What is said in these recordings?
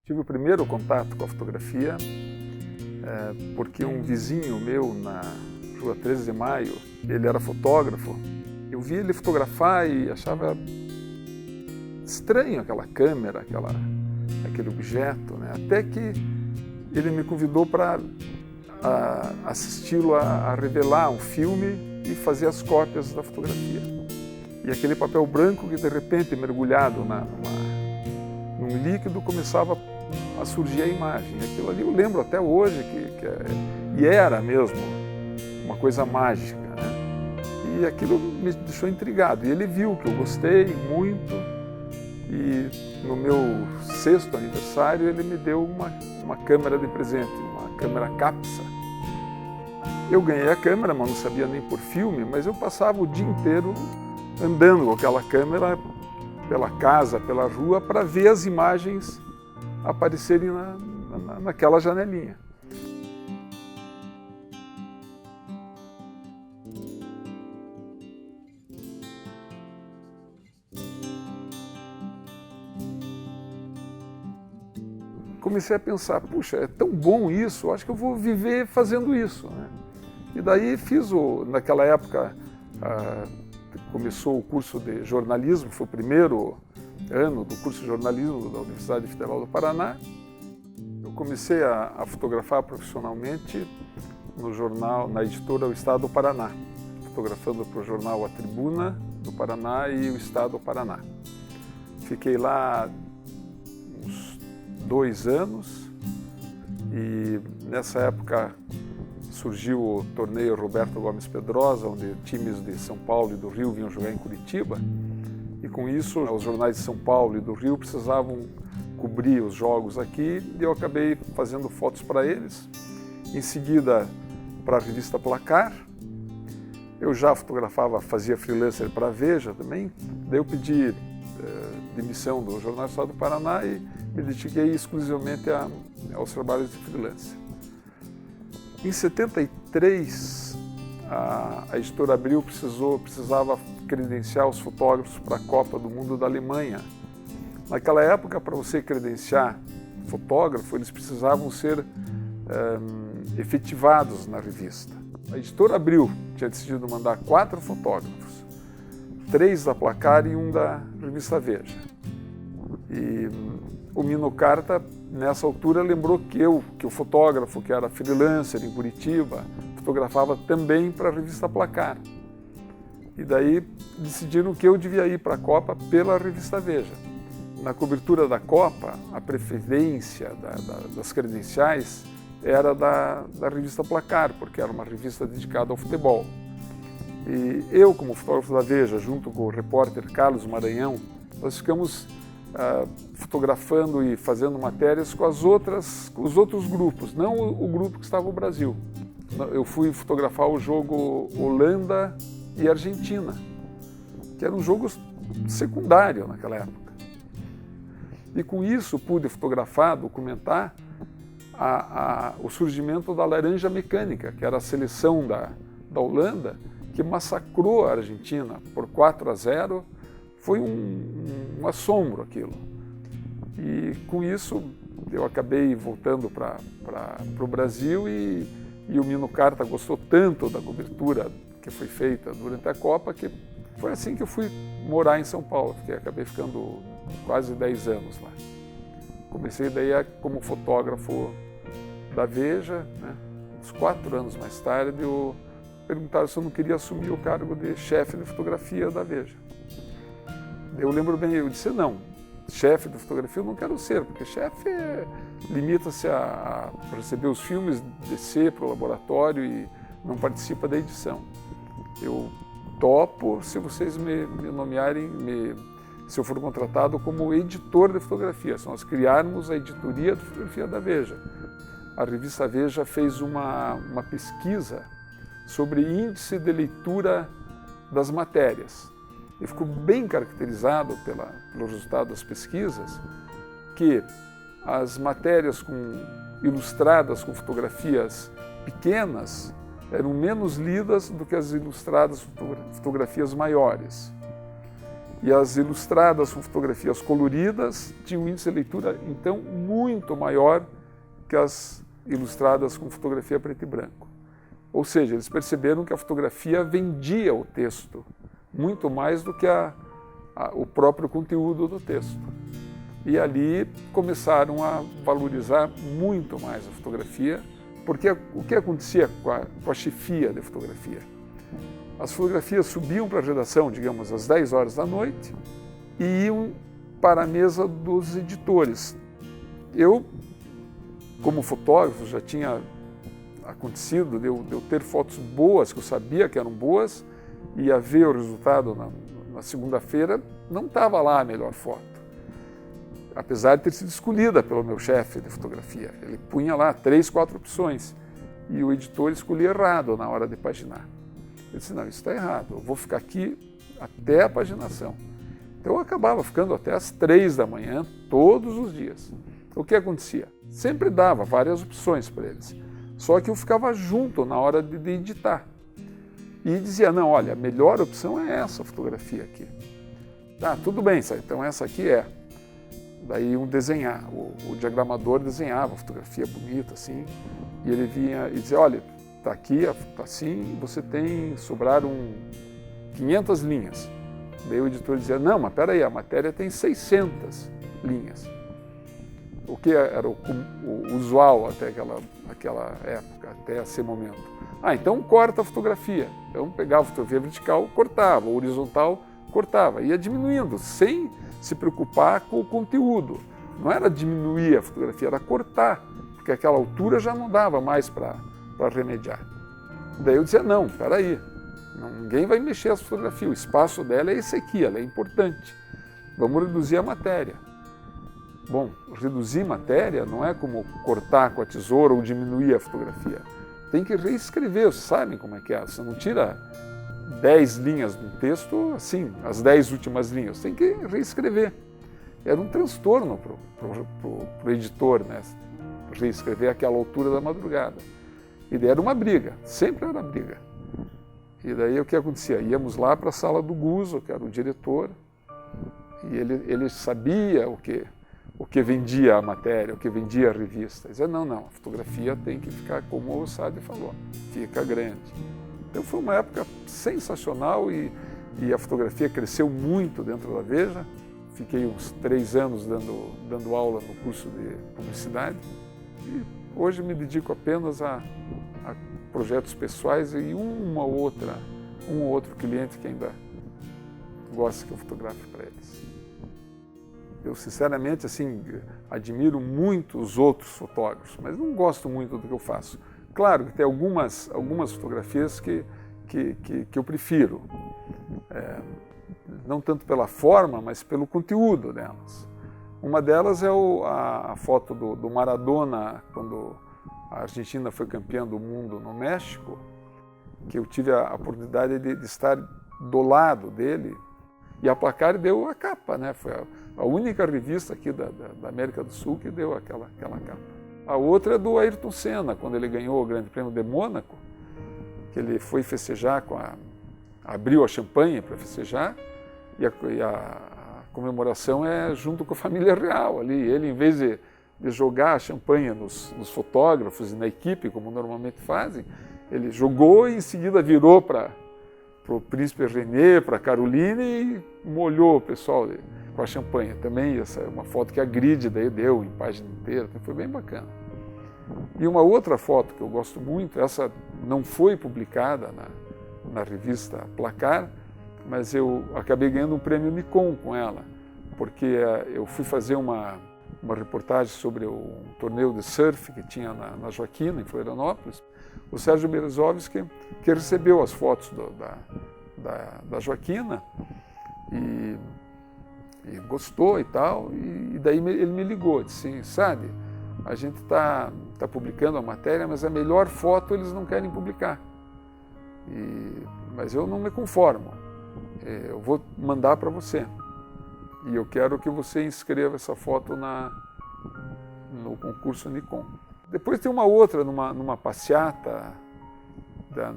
Tive o primeiro contato com a fotografia porque um vizinho meu na Rua 13 de Maio, ele era fotógrafo. Eu vi ele fotografar e achava estranho aquela câmera, aquele objeto, né? Até que ele me convidou para assisti-lo a revelar um filme e fazer as cópias da fotografia. E aquele papel branco que de repente, mergulhado num líquido, começava a surgir a imagem. Aquilo ali eu lembro até hoje e era mesmo uma coisa mágica, né? E aquilo me deixou intrigado. E ele viu que eu gostei muito e no meu 6º aniversário ele me deu uma câmera de presente, uma câmera Capsa. Eu ganhei a câmera, mas não sabia nem por filme, mas eu passava o dia inteiro andando com aquela câmera pela casa, pela rua, para ver as imagens aparecerem naquela janelinha. Comecei a pensar, puxa, é tão bom isso, acho que eu vou viver fazendo isso, né? E daí fiz, naquela época, começou o curso de jornalismo, foi o primeiro ano do curso de jornalismo da Universidade Federal do Paraná. Eu comecei a fotografar profissionalmente no jornal, na editora O Estado do Paraná, fotografando para o jornal A Tribuna do Paraná e o Estado do Paraná. Fiquei lá uns 2 anos e nessa época surgiu o torneio Roberto Gomes Pedrosa, onde times de São Paulo e do Rio vinham jogar em Curitiba. E com isso, os jornais de São Paulo e do Rio precisavam cobrir os jogos aqui e eu acabei fazendo fotos para eles. Em seguida, para a revista Placar. Eu já fotografava, fazia freelancer para a Veja também. Daí eu pedi demissão do Jornal do Estado do Paraná e me dediquei exclusivamente aos trabalhos de freelancer. Em 73, a editora Abril precisava credenciar os fotógrafos para a Copa do Mundo da Alemanha. Naquela época, para você credenciar fotógrafo, eles precisavam ser efetivados na revista. A editora Abril tinha decidido mandar 4 fotógrafos, 3 da Placar e 1 da revista Veja. E o Mino Carta, nessa altura, lembrou que o fotógrafo, que era freelancer em Curitiba, fotografava também para a revista Placar. E daí decidiram que eu devia ir para a Copa pela revista Veja. Na cobertura da Copa, a preferência das credenciais era da revista Placar, porque era uma revista dedicada ao futebol. E eu, como fotógrafo da Veja, junto com o repórter Carlos Maranhão, nós ficamos fotografando e fazendo matérias com os outros grupos, não o grupo que estava no Brasil. Eu fui fotografar o jogo Holanda e Argentina, que era um jogo secundário naquela época. E com isso pude fotografar, documentar o surgimento da Laranja Mecânica, que era a seleção da Holanda, que massacrou a Argentina por 4-0. Foi um assombro aquilo. E com isso eu acabei voltando para o Brasil e o Mino Carta gostou tanto da cobertura que foi feita durante a Copa que foi assim que eu fui morar em São Paulo, porque acabei ficando quase 10 anos lá. Comecei daí como fotógrafo da Veja, né? Uns 4 anos mais tarde, perguntaram se eu não queria assumir o cargo de chefe de fotografia da Veja. Eu lembro bem, eu disse não, chefe de fotografia eu não quero ser, porque chefe limita-se a receber os filmes, descer para o laboratório e não participa da edição. Eu topo se vocês me nomearem, se eu for contratado como editor de fotografia, se nós criarmos a editoria de fotografia da Veja. A revista Veja fez uma pesquisa sobre índice de leitura das matérias. E ficou bem caracterizado pelo resultado das pesquisas que as matérias ilustradas com fotografias pequenas eram menos lidas do que as ilustradas fotografias maiores. E as ilustradas com fotografias coloridas tinham um índice de leitura, então, muito maior que as ilustradas com fotografia preto e branco. Ou seja, eles perceberam que a fotografia vendia o texto, muito mais do que o próprio conteúdo do texto. E ali começaram a valorizar muito mais a fotografia, porque o que acontecia com a chefia de fotografia? As fotografias subiam para a redação, digamos, às 10 horas da noite e iam para a mesa dos editores. Eu, como fotógrafo, já tinha acontecido de eu ter fotos boas, que eu sabia que eram boas, ia ver o resultado na segunda-feira, não estava lá a melhor foto. Apesar de ter sido escolhida pelo meu chefe de fotografia. Ele punha lá 3, 4 opções e o editor escolhia errado na hora de paginar. Eu disse, não, isso está errado, eu vou ficar aqui até a paginação. Então eu acabava ficando até às 3 da manhã, todos os dias. O que acontecia? Sempre dava várias opções para eles, só que eu ficava junto na hora de editar. E dizia, não, olha, a melhor opção é essa fotografia aqui. Tá, tudo bem, então essa aqui é. Daí desenhar, o diagramador desenhava a fotografia bonita assim, e ele vinha e dizia, olha, está aqui, está assim, você sobraram 500 linhas. Daí o editor dizia, não, mas peraí, a matéria tem 600 linhas. O que era o usual até aquela época, até esse momento. Ah, então corta a fotografia. Então pegava a fotografia vertical, cortava, horizontal, cortava. Ia diminuindo, sem se preocupar com o conteúdo. Não era diminuir a fotografia, era cortar, porque aquela altura já não dava mais para remediar. Daí eu dizia, não, peraí, ninguém vai mexer essa fotografia, o espaço dela é esse aqui, ela é importante. Vamos reduzir a matéria. Bom, reduzir matéria não é como cortar com a tesoura ou diminuir a fotografia. Tem que reescrever, vocês sabem como é que é, você não tira 10 linhas do texto, assim, as 10 últimas linhas, tem que reescrever. Era um transtorno para o editor, né? Reescrever aquela altura da madrugada. E daí era uma briga, sempre era briga. E daí o que acontecia? Íamos lá para a sala do Guzzo, que era o diretor, e ele sabia o que vendia a matéria, o que vendia a revista. Ele dizia, não, a fotografia tem que ficar como o Sade falou, fica grande. Então foi uma época sensacional e a fotografia cresceu muito dentro da Veja. Fiquei uns 3 anos dando aula no curso de publicidade e hoje me dedico apenas a projetos pessoais e um ou outro cliente que ainda gosta que eu fotografe para eles. Eu sinceramente assim admiro muito os outros fotógrafos, mas não gosto muito do que eu faço. Claro que tem algumas fotografias que eu prefiro, não tanto pela forma, mas pelo conteúdo delas. Uma delas é a foto do Maradona, quando a Argentina foi campeã do mundo no México, que eu tive a oportunidade de estar do lado dele, e a Placar deu a capa, né? Foi a única revista aqui da América do Sul que deu aquela capa. A outra é do Ayrton Senna, quando ele ganhou o Grande Prêmio de Mônaco, que ele foi festejar abriu a champanhe para festejar, e a comemoração é junto com a família real ali. Ele, em vez de jogar a champanhe nos fotógrafos e na equipe, como normalmente fazem, ele jogou e em seguida virou para o príncipe René, para a Caroline e molhou o pessoal com a champanhe. Também essa é uma foto que a Grid daí deu em página inteira, então foi bem bacana. E uma outra foto que eu gosto muito, essa não foi publicada na revista Placar, mas eu acabei ganhando um prêmio Nikon com ela, porque eu fui fazer uma reportagem sobre um torneio de surf que tinha na Joaquina, em Florianópolis. O Sérgio Berezovski, que recebeu as fotos da Joaquina e gostou e tal, e daí ele me ligou, disse assim, Sade, a gente está publicando a matéria, mas a melhor foto eles não querem publicar. Mas eu não me conformo, eu vou mandar para você. E eu quero que você inscreva essa foto no concurso Nikon. Depois tem uma outra, numa passeata,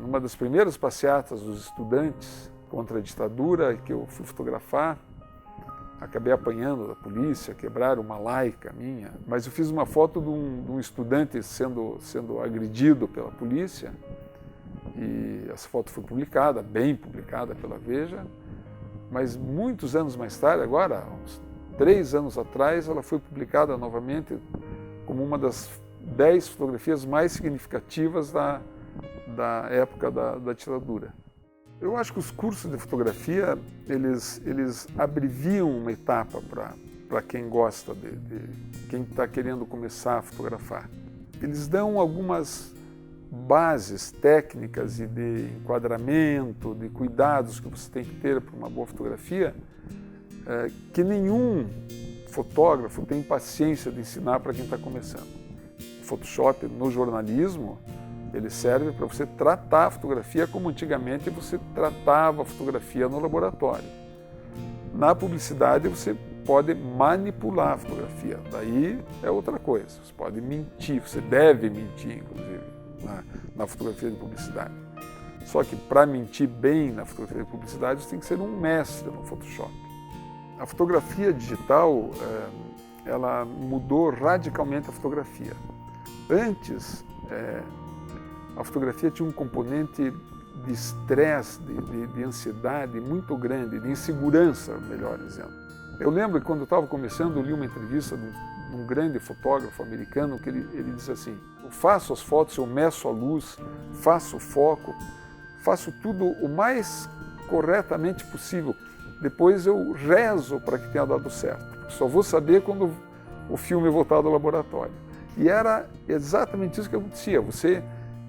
numa das primeiras passeatas dos estudantes contra a ditadura, que eu fui fotografar. acabei apanhando da polícia, quebraram uma Leica minha, mas eu fiz uma foto de um estudante sendo agredido pela polícia, e essa foto foi publicada, bem publicada pela Veja, mas muitos anos mais tarde, agora, uns 3 anos atrás, ela foi publicada novamente como uma das 10 fotografias mais significativas da época da ditadura. Eu acho que os cursos de fotografia, eles abreviam uma etapa para quem gosta, quem está querendo começar a fotografar. Eles dão algumas bases técnicas e de enquadramento, de cuidados que você tem que ter para uma boa fotografia, que nenhum fotógrafo tem paciência de ensinar para quem está começando. O Photoshop no jornalismo, ele serve para você tratar a fotografia como antigamente você tratava a fotografia no laboratório. Na publicidade você pode manipular a fotografia, daí é outra coisa. Você pode mentir, você deve mentir, inclusive, na fotografia de publicidade. Só que para mentir bem na fotografia de publicidade, você tem que ser um mestre no Photoshop. A fotografia digital, ela mudou radicalmente a fotografia. Antes, a fotografia tinha um componente de estresse, de ansiedade muito grande, de insegurança, melhor dizendo. Eu lembro que quando eu estava começando, eu li uma entrevista de um grande fotógrafo americano que ele disse assim: eu faço as fotos, eu meço a luz, faço o foco, faço tudo o mais corretamente possível. Depois eu rezo para que tenha dado certo. Só vou saber quando o filme voltar do laboratório. E era exatamente isso que acontecia. Você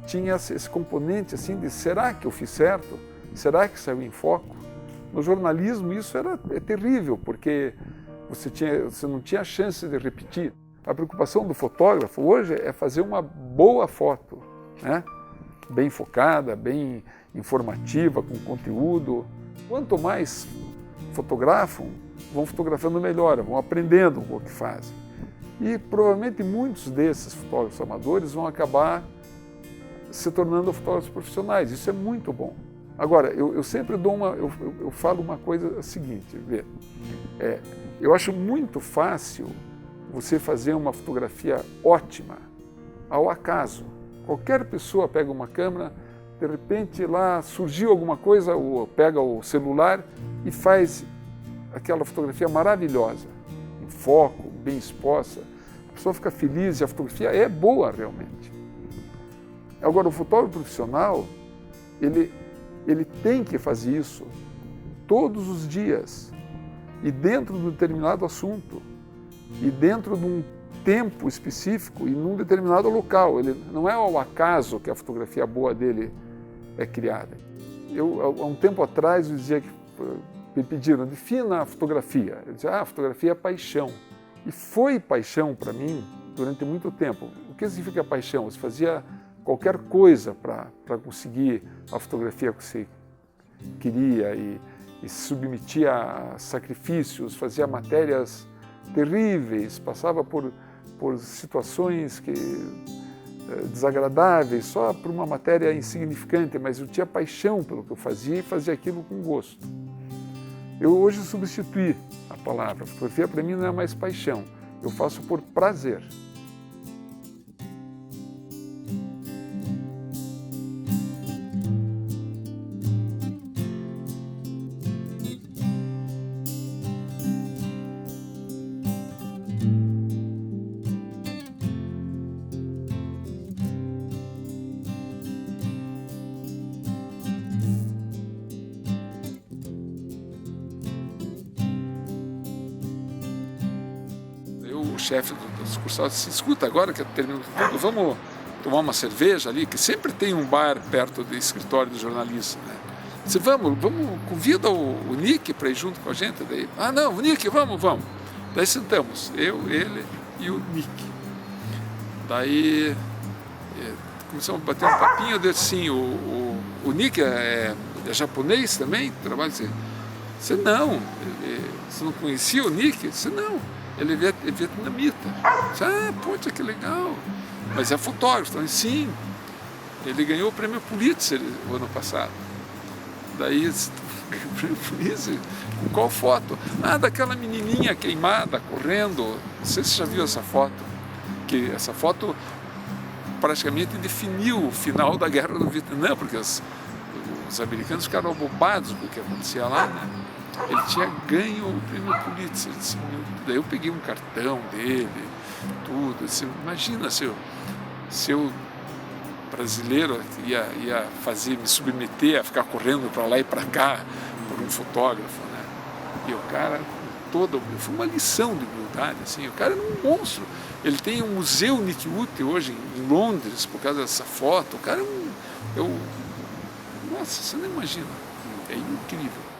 tinha esse componente assim de será que eu fiz certo? Será que saiu em foco? No jornalismo isso é terrível, porque você não tinha chance de repetir. A preocupação do fotógrafo hoje é fazer uma boa foto, né? Bem focada, bem informativa, com conteúdo. Quanto mais fotografam, vão fotografando melhor, vão aprendendo com o que fazem. E provavelmente muitos desses fotógrafos amadores vão acabar se tornando fotógrafos profissionais. Isso é muito bom. Agora, eu sempre dou eu falo uma coisa seguinte, vê, eu acho muito fácil você fazer uma fotografia ótima ao acaso. Qualquer pessoa pega uma câmera, de repente lá surgiu alguma coisa, ou pega o celular e faz aquela fotografia maravilhosa, em foco, bem exposta. A pessoa fica feliz e a fotografia é boa realmente. Agora, o fotógrafo profissional, ele tem que fazer isso todos os dias e dentro de um determinado assunto e dentro de um tempo específico e num determinado local. Ele não é ao acaso que a fotografia boa dele é criada. Há um tempo atrás, eu dizia que me pediram, defina a fotografia. Eu dizia, a fotografia é paixão. E foi paixão para mim durante muito tempo. O que significa paixão? Você fazia qualquer coisa para conseguir a fotografia que você queria e se submetia a sacrifícios, fazia matérias terríveis, passava por situações desagradáveis só por uma matéria insignificante, mas eu tinha paixão pelo que eu fazia e fazia aquilo com gosto. Eu hoje substituí a palavra. A fotografia para mim não é mais paixão, eu faço por prazer. O chefe dos cursados disse, escuta, agora que terminou tudo, vamos tomar uma cerveja ali, que sempre tem um bar perto do escritório do jornalista, né? Disse, vamos, convida o Nick para ir junto com a gente. Daí, não, o Nick, vamos. Daí sentamos, eu, ele e o Nick. Daí começamos a bater um papinho, eu disse assim, o Nick é japonês também? Trabalha assim? Disse, não, você não conhecia o Nick? Disse, não. Ele é vietnamita. Disse, poxa, que legal. Mas é fotógrafo. Então, sim, ele ganhou o prêmio Pulitzer o ano passado. Daí Isso, com qual foto? Ah, daquela menininha queimada, correndo. Não sei se você já viu essa foto. Que essa foto praticamente definiu o final da Guerra do Vietnã, porque os americanos ficaram abobados com o que acontecia lá, né? Ele tinha ganho o prêmio Pulitzer. Daí eu peguei um cartão dele, tudo. Disse, imagina se eu brasileiro ia me submeter a ficar correndo para lá e para cá por um fotógrafo, né? E o cara, foi uma lição de humildade, assim, o cara era um monstro. Ele tem um museu Nick Ute hoje em Londres por causa dessa foto. O cara nossa, você não imagina, é incrível.